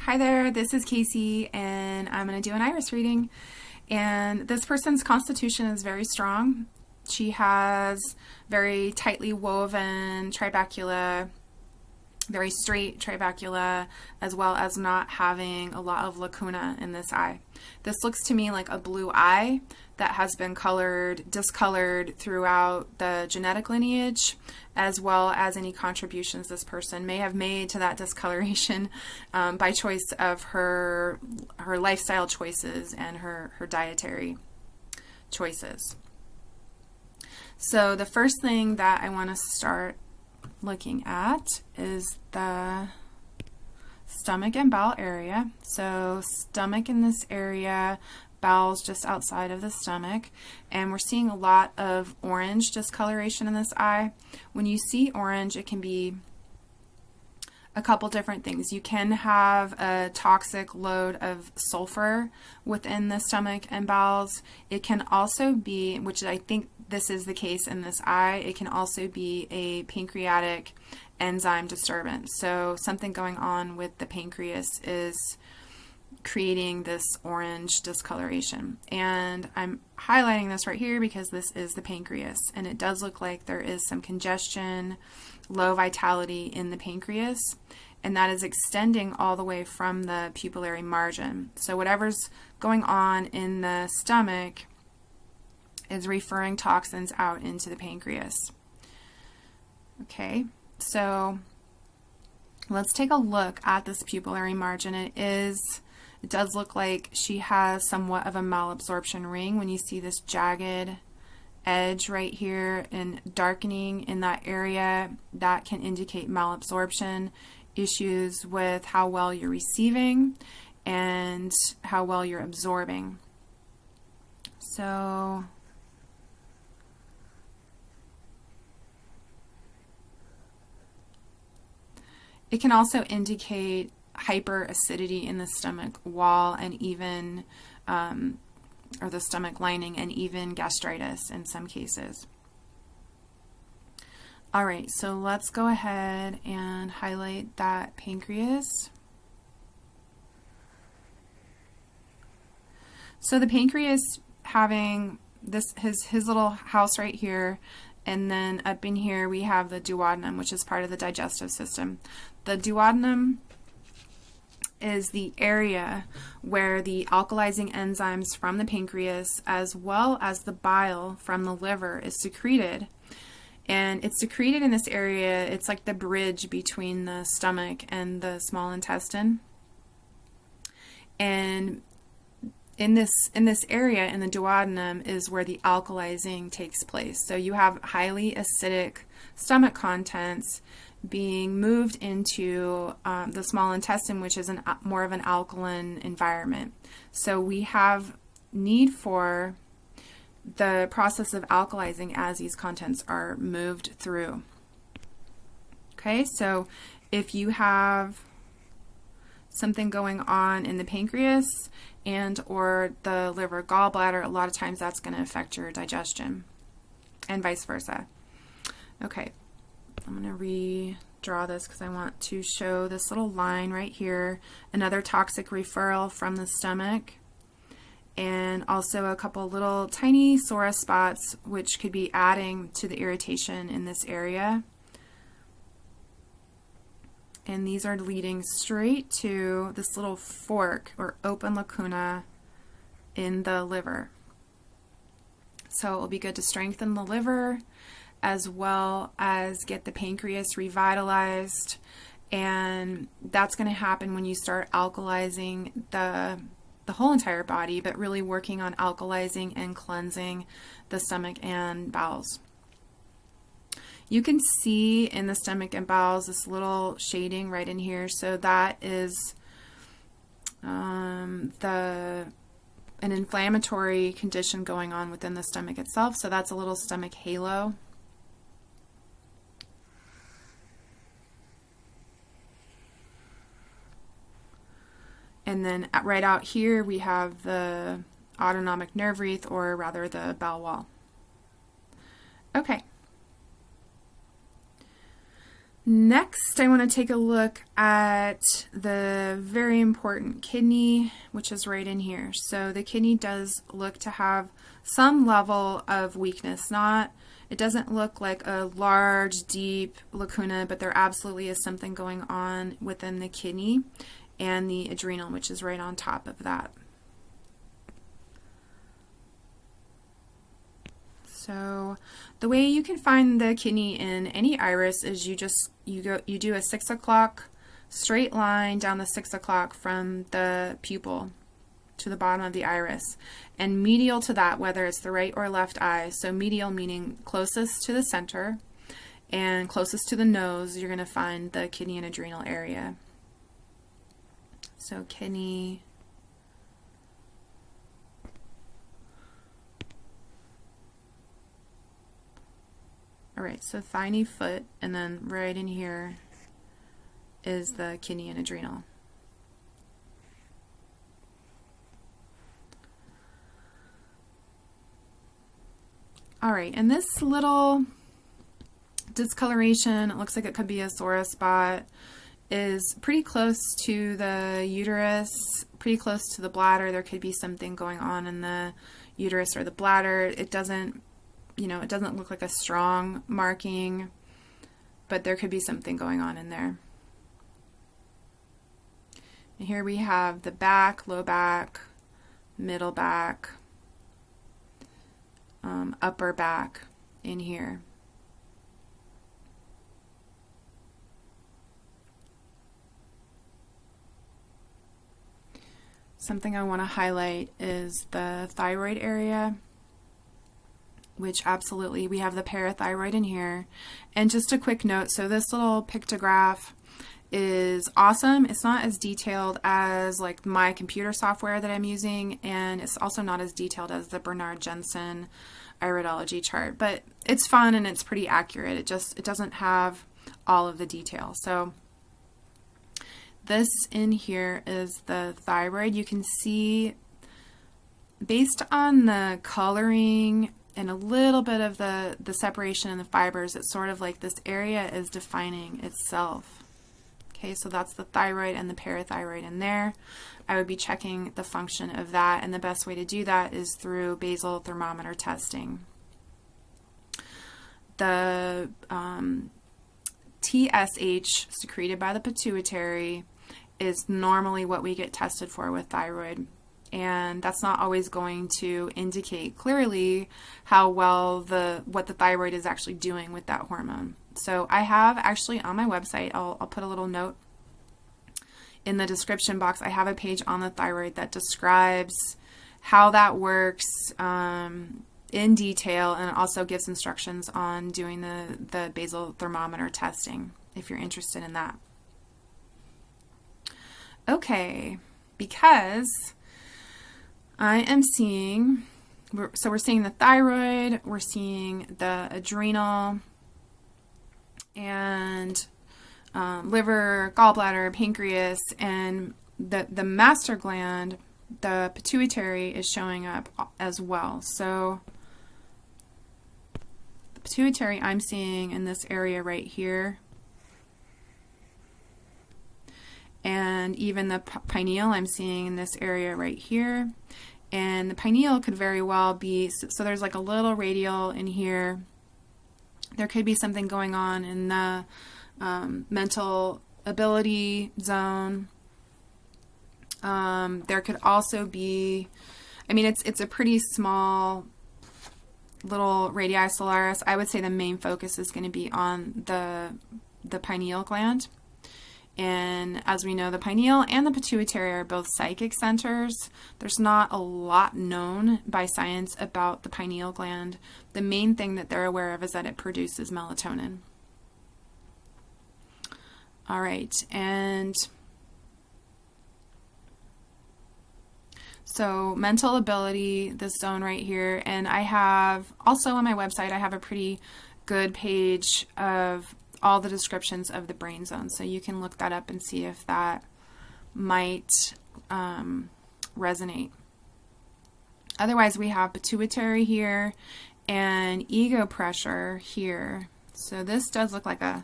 Hi there, this is Casey, and I'm going to do an iris reading. And this person's constitution is very strong. She has very tightly woven trabecula, very straight trabecula, as well as not having a lot of lacuna in this eye. This looks to me like a blue eye that has been discolored throughout the genetic lineage, as well as any contributions this person may have made to that discoloration by choice of her lifestyle choices and her dietary choices. So the first thing that I want to start looking at is the stomach and bowel area. So stomach in this area, bowels just outside of the stomach, and we're seeing a lot of orange discoloration in this eye. When you see orange, it can be a couple different things. You can have a toxic load of sulfur within the stomach and bowels. It can also be, which I think this is the case in this eye, it can also be a pancreatic enzyme disturbance. So something going on with the pancreas is creating this orange discoloration. And I'm highlighting this right here because this is the pancreas, and it does look like there is some congestion, low vitality in the pancreas, and that is extending all the way from the pupillary margin. So whatever's going on in the stomach is referring toxins out into the pancreas. Okay, so let's take a look at this pupillary margin. It does look like she has somewhat of a malabsorption ring when you see this jagged edge right here and darkening in that area. That can indicate malabsorption, issues with how well you're receiving and how well you're absorbing. So it can also indicate hyperacidity in the stomach wall and even, or the stomach lining, and even gastritis in some cases. All right, so let's go ahead and highlight that pancreas. So the pancreas having this, his little house right here, and then up in here we have the duodenum, which is part of the digestive system. The duodenum is the area where the alkalizing enzymes from the pancreas, as well as the bile from the liver, is secreted. And it's secreted in this area. It's like the bridge between the stomach and the small intestine. And in this area, in the duodenum, is where the alkalizing takes place. So you have highly acidic stomach contents being moved into the small intestine, which is more of an alkaline environment. So we have need for the process of alkalizing as these contents are moved through. Okay, so if you have something going on in the pancreas and or the liver gallbladder, a lot of times that's going to affect your digestion, and vice versa. Okay, I'm going to redraw this because I want to show this little line right here, another toxic referral from the stomach, and also a couple little tiny sore spots which could be adding to the irritation in this area. And these are leading straight to this little fork or open lacuna in the liver. So it will be good to strengthen the liver as well as get the pancreas revitalized. And that's going to happen when you start alkalizing the whole entire body, but really working on alkalizing and cleansing the stomach and bowels. You can see in the stomach and bowels this little shading right in here. So that is an inflammatory condition going on within the stomach itself. So that's a little stomach halo. And then right out here we have the autonomic nerve wreath, or rather the bowel wall. Okay. Next, I want to take a look at the very important kidney, which is right in here. So the kidney does look to have some level of weakness. It doesn't look like a large, deep lacuna, but there absolutely is something going on within the kidney and the adrenal, which is right on top of that. So the way you can find the kidney in any iris is you do a 6 o'clock straight line down the 6 o'clock from the pupil to the bottom of the iris, and medial to that, whether it's the right or left eye. So medial meaning closest to the center and closest to the nose, you're going to find the kidney and adrenal area. So kidney, all right, so tiny foot, and then right in here is the kidney and adrenal. All right, and this little discoloration, it looks like it could be a sore spot, is pretty close to the uterus, pretty close to the bladder. There could be something going on in the uterus or the bladder. It doesn't look like a strong marking, but there could be something going on in there. And here we have the back, low back, middle back, upper back in here. Something I want to highlight is the thyroid area, which absolutely, we have the parathyroid in here. And just a quick note, so this little pictograph is awesome. It's not as detailed as like my computer software that I'm using, and it's also not as detailed as the Bernard Jensen Iridology chart, but it's fun and it's pretty accurate. It doesn't have all of the detail. So this in here is the thyroid. You can see based on the coloring and a little bit of the separation in the fibers, it's sort of like this area is defining itself. Okay, so that's the thyroid and the parathyroid in there. I would be checking the function of that, and the best way to do that is through basal thermometer testing. The TSH secreted by the pituitary is normally what we get tested for with thyroid, and that's not always going to indicate clearly how well what the thyroid is actually doing with that hormone. So I have actually on my website, I'll put a little note in the description box. I have a page on the thyroid that describes how that works in detail, and also gives instructions on doing the basal thermometer testing if you're interested in that. Okay, because I am seeing, so we're seeing the thyroid, we're seeing the adrenal, and liver, gallbladder, pancreas, and the master gland, the pituitary, is showing up as well. So the pituitary I'm seeing in this area right here, and even the pineal I'm seeing in this area right here. And the pineal could very well be, so there's like a little radial in here. There could be something going on in the mental ability zone. There could also be, I mean, it's a pretty small little radii solaris. I would say the main focus is going to be on the pineal gland. And as we know, the pineal and the pituitary are both psychic centers. There's not a lot known by science about the pineal gland. The main thing that they're aware of is that it produces melatonin. All right, and so mental ability, this zone right here, and I have also on my website, I have a pretty good page of all the descriptions of the brain zone, so you can look that up and see if that might resonate. Otherwise, we have pituitary here and ego pressure here. So this does look like a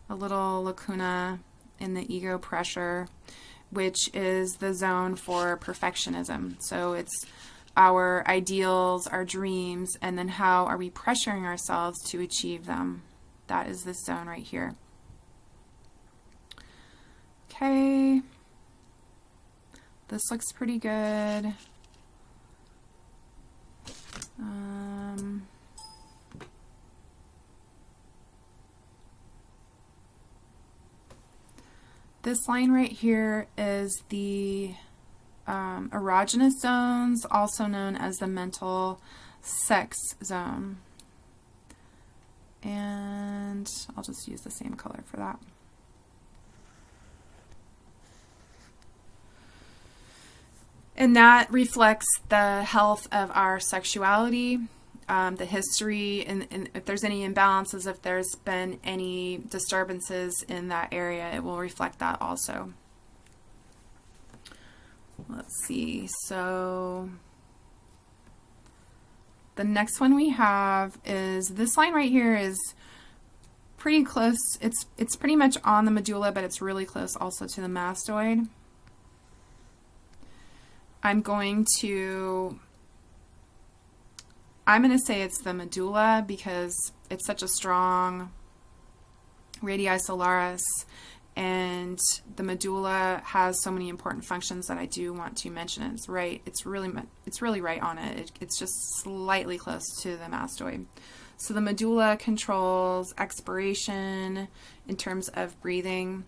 a little lacuna in the ego pressure, which is the zone for perfectionism. So it's our ideals, our dreams, and then how are we pressuring ourselves to achieve them. That is this zone right here. Okay. This looks pretty good. This line right here is the erogenous zones, also known as the mental sex zone. And I'll just use the same color for that. And that reflects the health of our sexuality, the history, and if there's any imbalances, if there's been any disturbances in that area, it will reflect that also. Let's see. So the next one we have is this line right here is pretty close. It's pretty much on the medulla, but it's really close also to the mastoid. I'm going to say it's the medulla because it's such a strong radii solaris, and the medulla has so many important functions that I do want to mention. It's right. It's really right on it. It's just slightly close to the mastoid. So the medulla controls expiration in terms of breathing,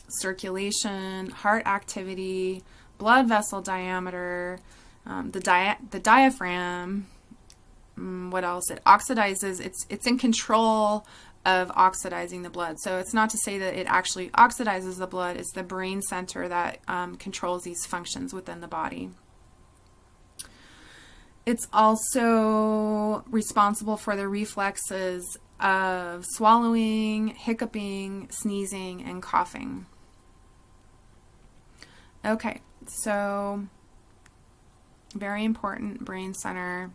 circulation, heart activity, blood vessel diameter, the diaphragm. What else? It oxidizes. It's in control of oxidizing the blood. So it's not to say that it actually oxidizes the blood. It's the brain center that controls these functions within the body. It's also responsible for the reflexes of swallowing, hiccuping, sneezing, and coughing. Okay, so very important brain center.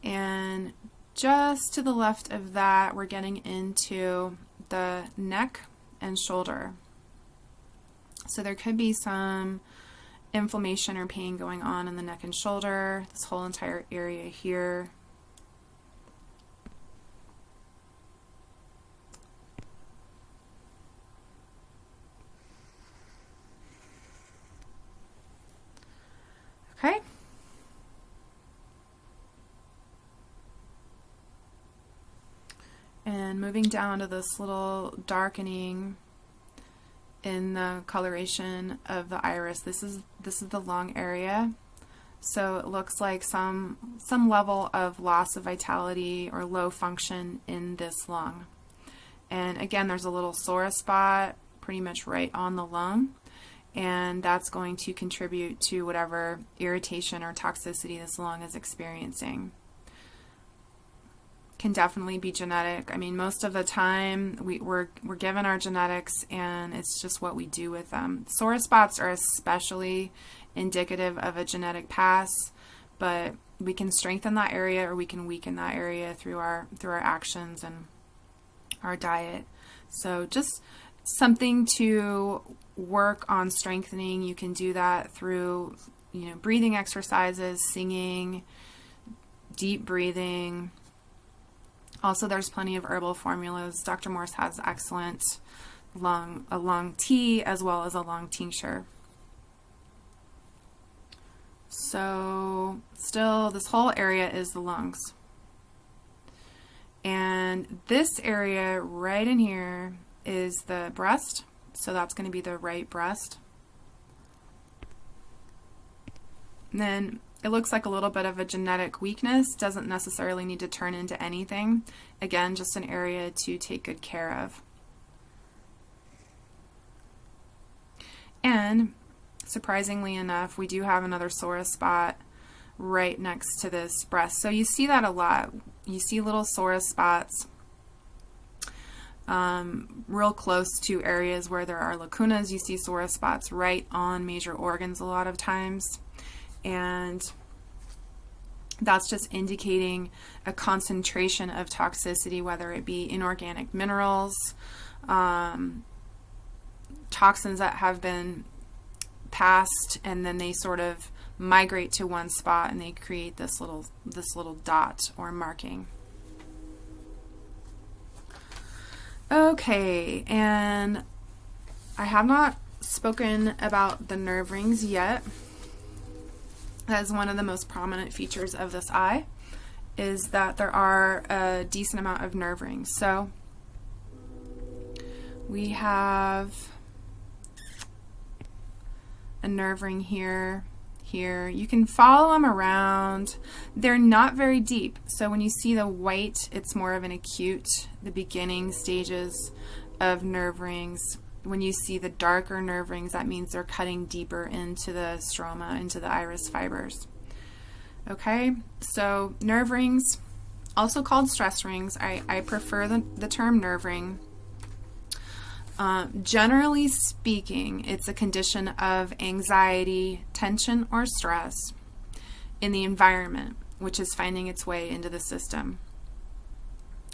And just to the left of that, we're getting into the neck and shoulder. So there could be some inflammation or pain going on in the neck and shoulder, this whole entire area here. Okay. And moving down to this little darkening in the coloration of the iris. This is the lung area. So it looks like some level of loss of vitality or low function in this lung. And again, there's a little sore spot pretty much right on the lung, and that's going to contribute to whatever irritation or toxicity this lung is experiencing. Can definitely be genetic. I mean, most of the time we're given our genetics, and it's just what we do with them. Sore spots are especially indicative of a genetic past, but we can strengthen that area or we can weaken that area through our actions and our diet. So just something to work on strengthening. You can do that through, breathing exercises, singing, deep breathing. Also, there's plenty of herbal formulas. Dr. Morse has excellent a lung tea as well as a lung tincture. So still, this whole area is the lungs. And this area right in here is the breast. So that's going to be the right breast. And then it looks like a little bit of a genetic weakness. Doesn't necessarily need to turn into anything. Again, just an area to take good care of. And surprisingly enough, we do have another sore spot right next to this breast. So you see that a lot. You see little sore spots real close to areas where there are lacunas. You see sore spots right on major organs a lot of times. And That's just indicating a concentration of toxicity, whether it be inorganic minerals, toxins that have been passed, and then they sort of migrate to one spot and they create this little dot or marking. Okay, and I have not spoken about the nerve rings yet. That is one of the most prominent features of this eye, is that there are a decent amount of nerve rings. So we have a nerve ring here. You can follow them around. They're not very deep. So when you see the white, it's more of an acute, the beginning stages of nerve rings. When you see the darker nerve rings, that means they're cutting deeper into the stroma, into the iris fibers. Okay, so nerve rings, also called stress rings. I prefer the term nerve ring. Generally speaking, it's a condition of anxiety, tension, or stress in the environment, which is finding its way into the system.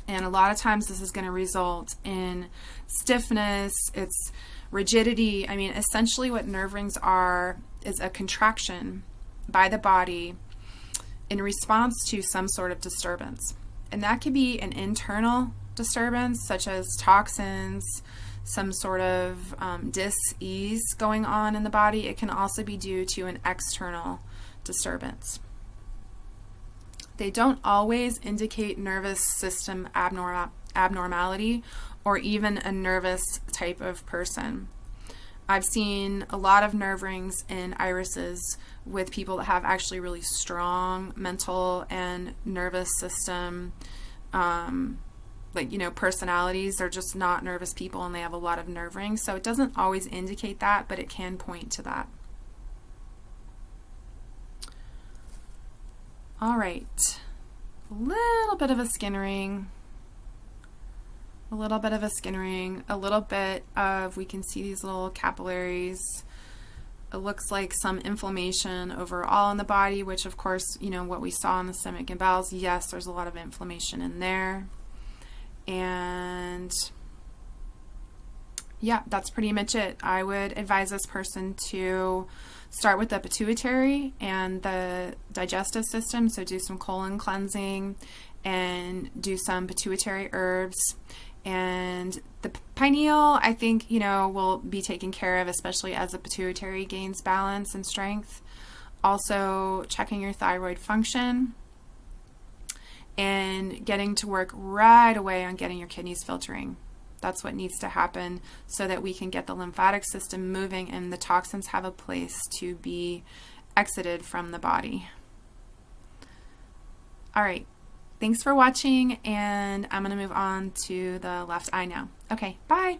And a lot of times this is going to result in stiffness, it's rigidity. I mean, essentially what nerve rings are is a contraction by the body in response to some sort of disturbance. And that could be an internal disturbance, such as toxins, some sort of dis-ease going on in the body. It can also be due to an external disturbance. They don't always indicate nervous system abnormality or even a nervous type of person. I've seen a lot of nerve rings in irises with people that have actually really strong mental and nervous system personalities. They're just not nervous people and they have a lot of nerve rings. So it doesn't always indicate that, but it can point to that. All right, a little bit of a skinnering, a little bit of, we can see these little capillaries. It looks like some inflammation overall in the body, which of course, what we saw in the stomach and bowels, yes, there's a lot of inflammation in there. And yeah, that's pretty much it. I would advise this person to start with the pituitary and the digestive system, so do some colon cleansing and do some pituitary herbs. And the pineal, I think, will be taken care of, especially as the pituitary gains balance and strength. Also, checking your thyroid function and getting to work right away on getting your kidneys filtering. That's what needs to happen so that we can get the lymphatic system moving and the toxins have a place to be exited from the body. All right. Thanks for watching, and I'm going to move on to the left eye now. Okay, bye.